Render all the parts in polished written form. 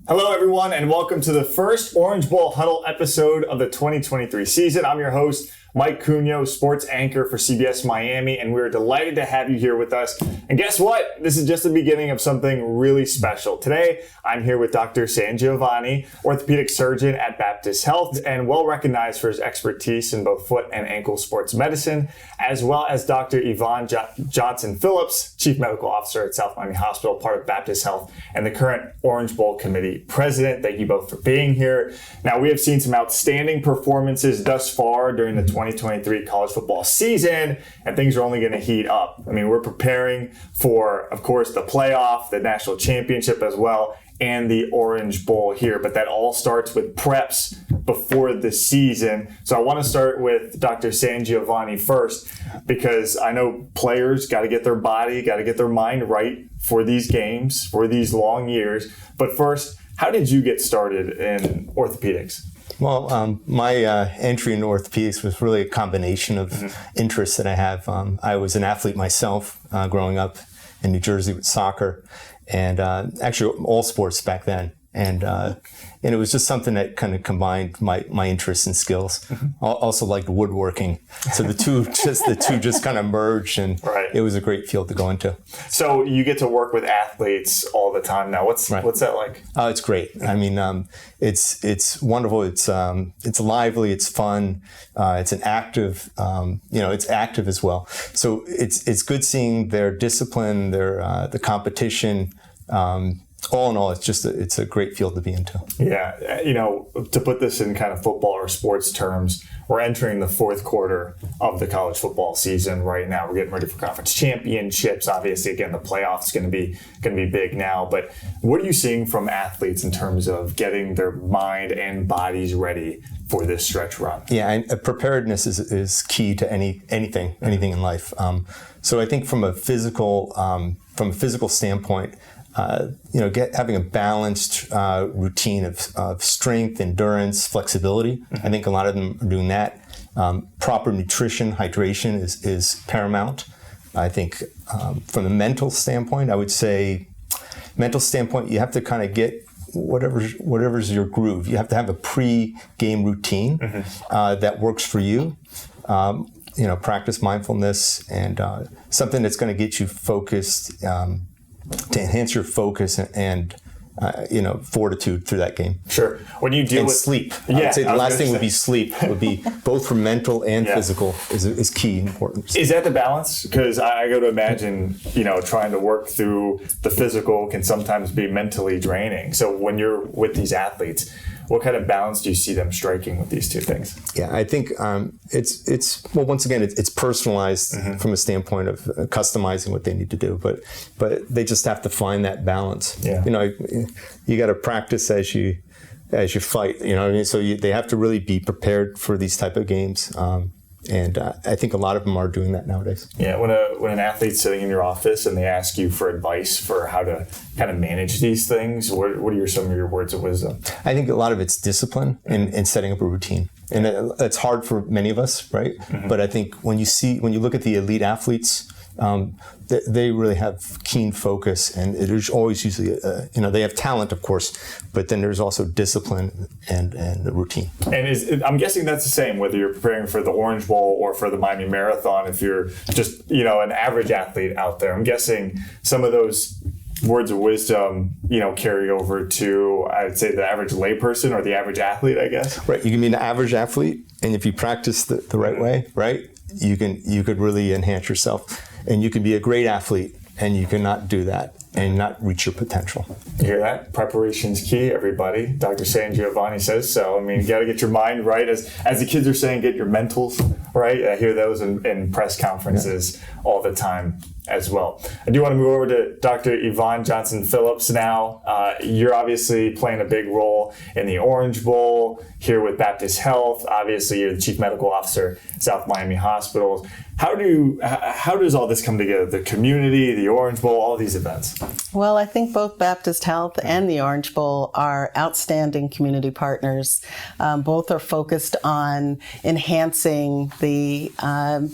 Hello, everyone, and welcome to the first Orange Bowl Huddle episode of the 2023 season. I'm your host, Mike Cugno, sports anchor for CBS Miami, and we're delighted to have you here with us. And guess what? This is just the beginning of something really special. Today, I'm here with Dr. Giovanni, orthopedic surgeon at Baptist Health, and well recognized for his expertise in both foot and ankle sports medicine, as well as Dr. Yvonne Johnson-Phillips, chief medical officer at South Miami Hospital, part of Baptist Health, and the current Orange Bowl Committee president. Thank you both for being here. Now, we have seen some outstanding performances thus far during the 2023 college football season, and things are only going to heat up. I mean, we're preparing for, of course, the playoff, the national championship as well, and the Orange Bowl here, but that all starts with preps before the season. So I want to start with Dr. Giovanni first, because I know players got to get their body, got to get their mind right for these games, for these long years. But first, how did you get started in orthopedics? Well, my entry into orthopedics was really a combination of interests that I have. I was an athlete myself growing up in New Jersey with soccer, and actually all sports back then. And it was just something that kind of combined my interests and skills. Also liked woodworking, so the two just kind of merged, and It was a great field to go into. So you get to work with athletes all the time now. What's that like? It's great. I mean, it's wonderful. It's lively. It's fun. It's an active. It's active as well. So it's good seeing their discipline, the competition. All in all, it's a great field to be into. Yeah, to put this in kind of football or sports terms, we're entering the fourth quarter of the college football season right now. We're getting ready for conference championships. Obviously, again, the playoffs going to be big now. But what are you seeing from athletes in terms of getting their mind and bodies ready for this stretch run? Yeah, and preparedness is key to anything in life. So I think from a physical standpoint. Having a balanced routine of strength, endurance, flexibility. I think a lot of them are doing that. Proper nutrition, hydration is paramount. I think from a mental standpoint, I would say, you have to kind of get whatever's your groove. You have to have a pre-game routine that works for you. Practice mindfulness and something that's going to get you focused. To enhance your focus and fortitude through that game. Sure. When you deal with sleep, I would say the last thing would be sleep. Would be both for mental and physical is key and important. Is that the balance? Because I go to imagine, trying to work through the physical can sometimes be mentally draining. So when you're with these athletes, what kind of balance do you see them striking with these two things? Yeah, I think once again, it's personalized from a standpoint of customizing what they need to do, but they just have to find that balance. Yeah. You got to practice as you fight. So they have to really be prepared for these type of games. And I think a lot of them are doing that nowadays. Yeah, when an athlete's sitting in your office and they ask you for advice for how to kind of manage these things, what are some of your words of wisdom? I think a lot of it's discipline and setting up a routine. And it's hard for many of us, right? But I think when you look at the elite athletes, they really have keen focus, and there's always usually, they have talent, of course, but then there's also discipline and the routine. And I'm guessing that's the same whether you're preparing for the Orange Bowl or for the Miami Marathon. If you're just, an average athlete out there, I'm guessing some of those words of wisdom, carry over to, I'd say, the average layperson or the average athlete, I guess. Right. You can be an average athlete, and if you practice the right way, right, you could really enhance yourself. And you can be a great athlete, and you cannot do that and not reach your potential. You hear that? Preparation's key, everybody. Dr. Giovanni says so. I mean, you got to get your mind right. As the kids are saying, get your mentals right. I hear those in press conferences all the time as well. I do want to move over to Dr. Yvonne Johnson-Phillips now. You're obviously playing a big role in the Orange Bowl here with Baptist Health. Obviously, you're the Chief Medical Officer at South Miami Hospitals. How does all this come together? The community, the Orange Bowl, all these events? Well, I think both Baptist Health and the Orange Bowl are outstanding community partners. Both are focused on enhancing the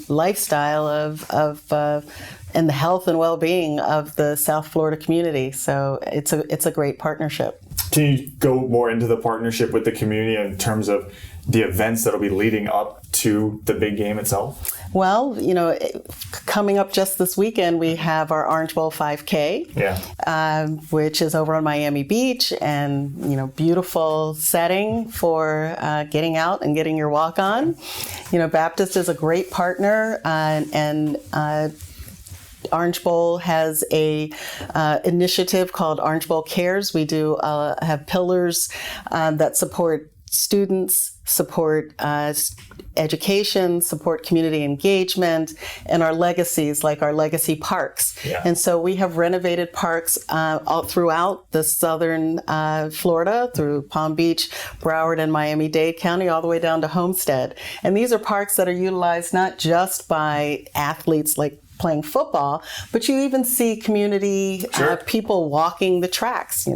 lifestyle of and the health and well-being of the South Florida community. So it's a great partnership. Can you go more into the partnership with the community in terms of the events that'll be leading up to the big game itself? Well, coming up just this weekend, we have our Orange Bowl 5K, which is over on Miami Beach, and, beautiful setting for getting out and getting your walk on. Baptist is a great partner, and Orange Bowl has a initiative called Orange Bowl Cares. We do have pillars that support students, support education, support community engagement, and our legacies, like our legacy parks. Yeah. And so we have renovated parks all throughout the southern Florida, through Palm Beach, Broward, and Miami-Dade County, all the way down to Homestead. And these are parks that are utilized not just by athletes like playing football, but you even see community people walking the tracks,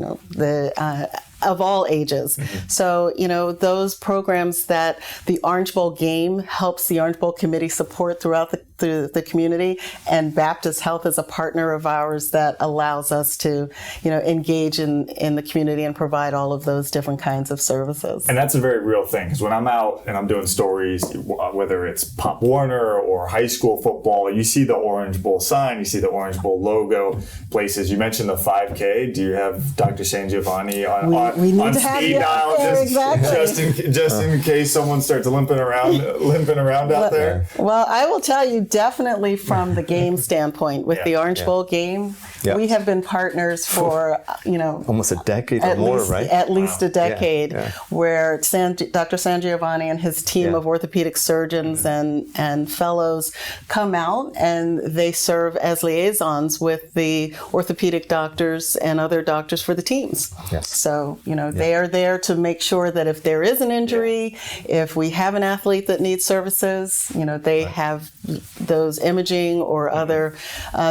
of all ages. Mm-hmm. So, those programs that the Orange Bowl game helps the Orange Bowl committee support throughout the community, and Baptist Health is a partner of ours that allows us to, engage in the community and provide all of those different kinds of services. And that's a very real thing, because when I'm out and I'm doing stories, whether it's Pop Warner or high school football, you see the Orange Bowl sign, you see the Orange Bowl logo places. You mentioned the 5K. Do you have Dr. San Giovanni on speed dial, just in case someone starts limping around out there? Well, I will tell you, definitely from the game standpoint, with the Orange Bowl game, we have been partners for almost a decade or more, right? At least a decade, where Dr. San Giovanni and his team of orthopedic surgeons and fellows come out, and they serve as liaisons with the orthopedic doctors and other doctors for the teams. Yes. So, they are there to make sure that if there is an injury, if we have an athlete that needs services, they have those imaging or other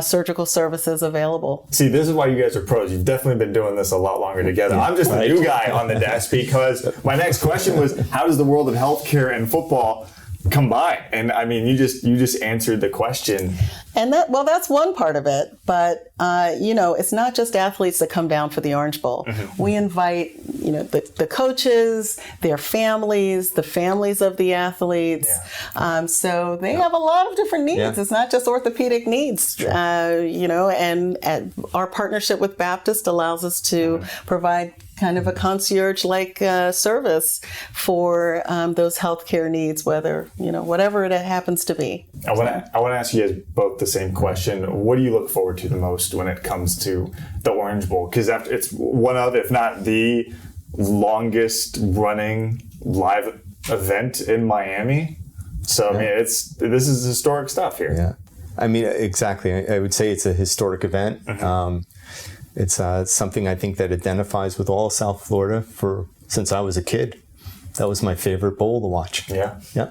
surgical services available. See, this is why you guys are pros. You've definitely been doing this a lot longer together. I'm just a new guy on the desk, because my next question was, how does the world of healthcare and football combine? And I mean, you just answered the question. And that's one part of it. But, it's not just athletes that come down for the Orange Bowl. Mm-hmm. We invite, the coaches, their families, the families of the athletes. Yeah. So they have a lot of different needs. Yeah. It's not just orthopedic needs, and our partnership with Baptist allows us to provide kind of a concierge-like service for those healthcare needs, whatever it happens to be. I want to ask you guys both the same question. What do you look forward to the most when it comes to the Orange Bowl? Because it's one of, if not the longest running live event in Miami. So, I mean, this is historic stuff here. Yeah. I mean, exactly. I would say it's a historic event. Mm-hmm. It's something I think that identifies with all South Florida since I was a kid. That was my favorite bowl to watch. Yeah. Yeah.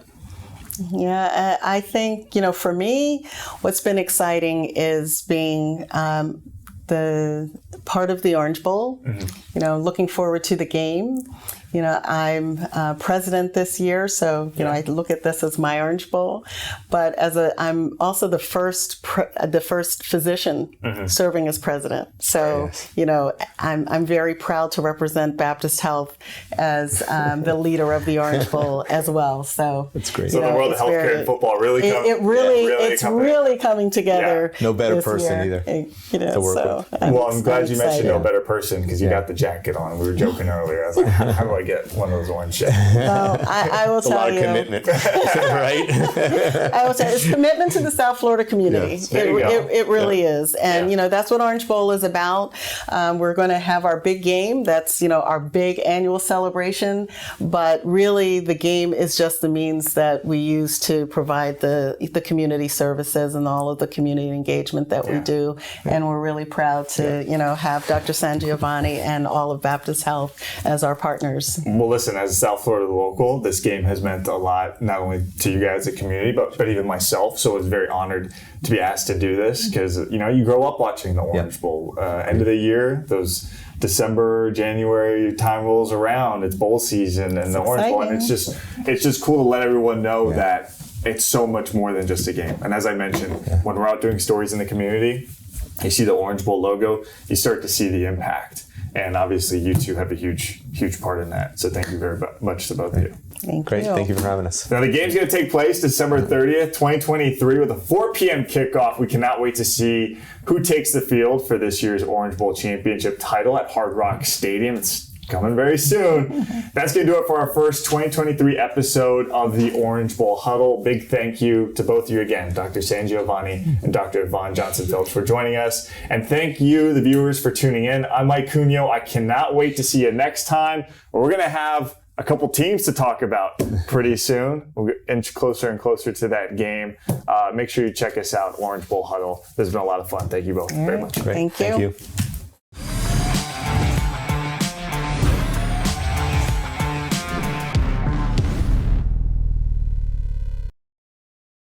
Yeah, I think, for me, what's been exciting is being the part of the Orange Bowl, looking forward to the game. I'm president this year, so I look at this as my Orange Bowl. But I'm also the first physician serving as president. So I'm very proud to represent Baptist Health as the leader of the Orange Bowl as well. So that's great. So the world of healthcare and football really really coming together. Yeah. No better person year, either to work with. I'm glad you mentioned no better person, because you got the jacket on. We were joking earlier. I was like, how do I get one of those orange shirts? Well, I will tell you. A lot of commitment, right? I will tell you, it's commitment to the South Florida community. Yes. It really is. And, that's what Orange Bowl is about. We're going to have our big game. That's, our big annual celebration. But really, the game is just the means that we use to provide the community services and all of the community engagement that we do. And we're really proud to, have Dr. San Giovanni and all of Baptist Health as our partners. Well, listen, as a South Florida local, this game has meant a lot, not only to you guys, the community, but even myself. So I was very honored to be asked to do this, because, you grow up watching the Orange Bowl. End of the year, those December, January time rolls around, it's bowl season and the Orange Bowl. And it's just cool to let everyone know that it's so much more than just a game. And as I mentioned, when we're out doing stories in the community, you see the Orange Bowl logo, you start to see the impact. And obviously you two have a huge part in that. So thank you very much to both of you. Great. Thank you for having us. Now the game's going to take place December 30th, 2023 with a 4 p.m. kickoff. We cannot wait to see who takes the field for this year's Orange Bowl championship title at Hard Rock Stadium. It's coming very soon. That's going to do it for our first 2023 episode of the Orange Bowl Huddle. Big thank you to both of you again, Dr. Giovanni and Dr. Yvonne Johnson-Phillips, for joining us. And thank you, the viewers, for tuning in. I'm Mike Cugno. I cannot wait to see you next time. We're going to have a couple teams to talk about pretty soon. We'll get inch closer and closer to that game. Make sure you check us out, Orange Bowl Huddle. This has been a lot of fun. Thank you both very much. Great. Thank you. Thank you.